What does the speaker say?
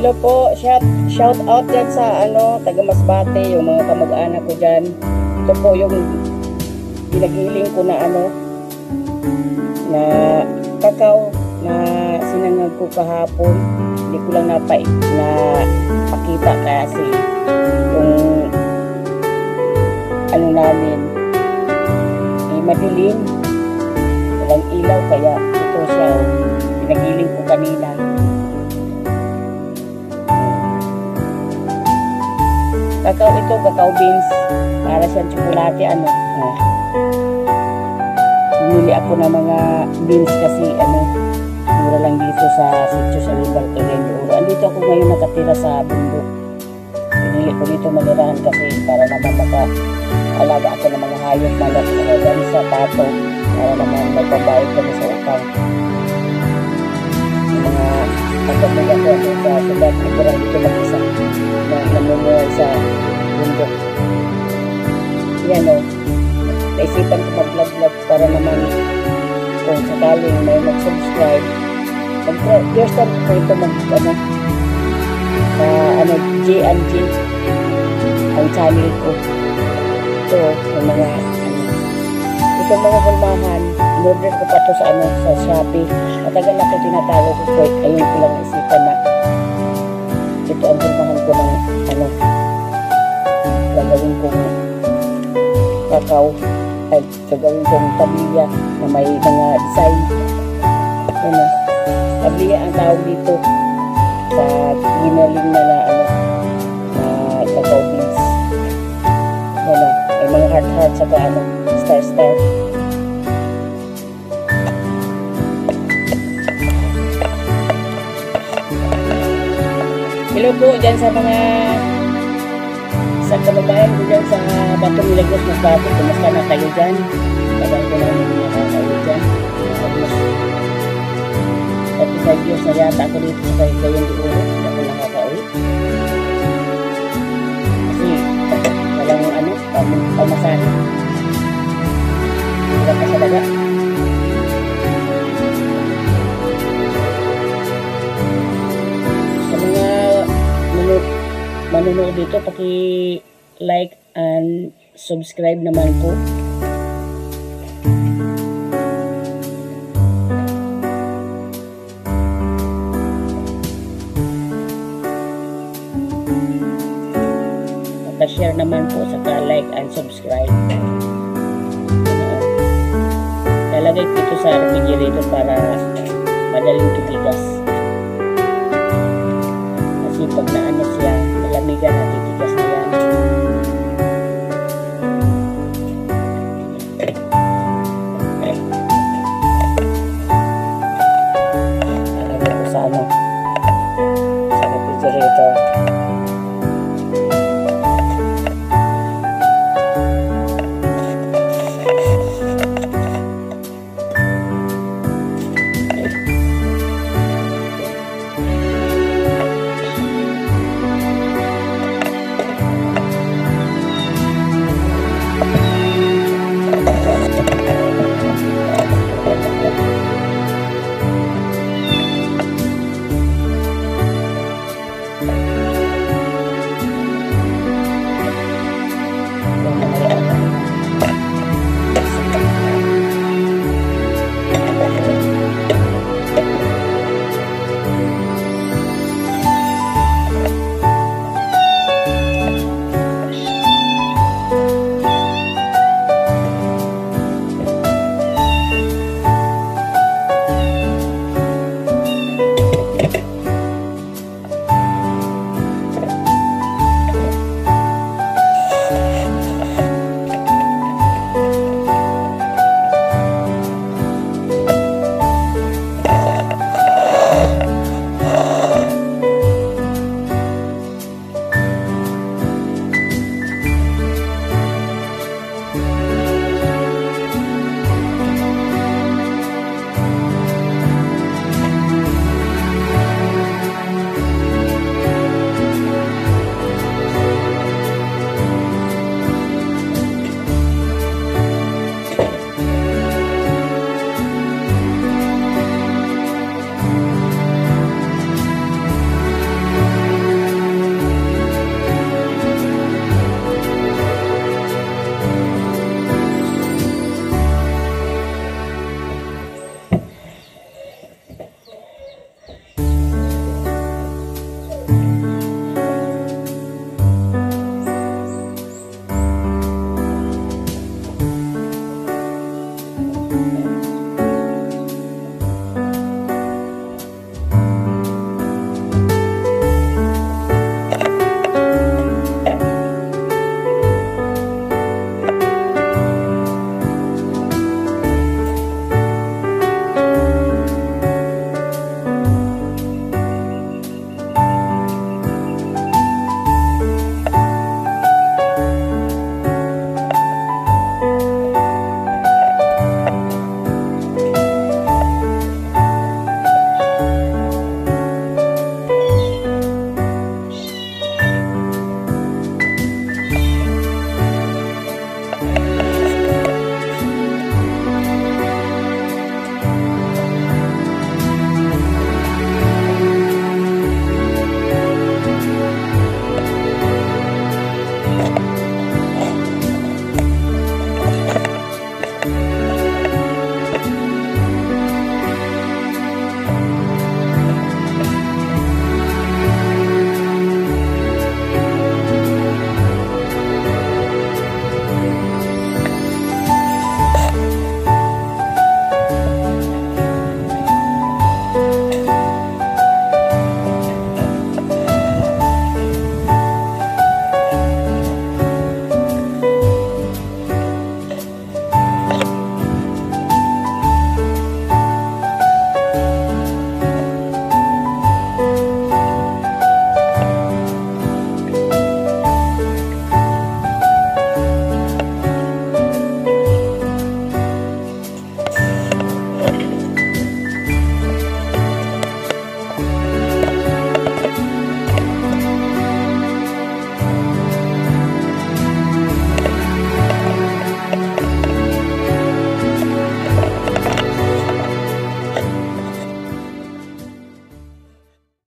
Hello po, shout out dyan sa taga Masbate, yung mga kamag-anak ko dyan. Ito po yung pinagiling ko na na kakao na sinangag ko kahapon. Hindi ko lang napakita kasi yung namin madilim, walang ilaw, kaya ito siya pinagiling ko kanina. Kakao ito, kakao beans, para siyang tsokolate. Bumili ako ng mga beans kasi mura lang dito sa sitio sa Libertador. Andito ako ngayon nakatira sa bundok. Pinili ko dito manirahan kasi para naman maka-alaga ako ng mga hayop, manok, sa pato, para naman magpambayad kami sa utang. Yung mga pagkamulang ko sa sugat, nagurang dito mag-isa na namumuhay sa bundok. Yan naisipan ko mag-vlog para naman kung sakaling may mag-subscribe. First time ko ito G&G ang channel ko. Ito, yung mga itong mga hulmahan, in-order ko pa ito sa Shopee. Matagal na ito tinatago ko, ayun ko lang isipan na ito ang hulmahan ko ng gagawin kong kakao, ay gagawin kong tabliya na may mga design. Tabliya ang tawag dito sa ginaling na kakao beans. May mga heart saka star. Hello po dyan sa mga kababayan ko dyan sa Batong Milagros, Masbate. Kumusta na kayo dyan? Tagal ko namin kayo dyan. Almost 35 years na yata ako dito sa Cagayan de Oro. Hindi ako nakaka-uwi. Kasi walang pamasahe. Hirap pa sa daga. Sa mga manunood dito, paki-like and subscribe naman po. Paki-share naman po, saka like and subscribe. Lalagay ko ito sa refrigerator para madaling tubigas.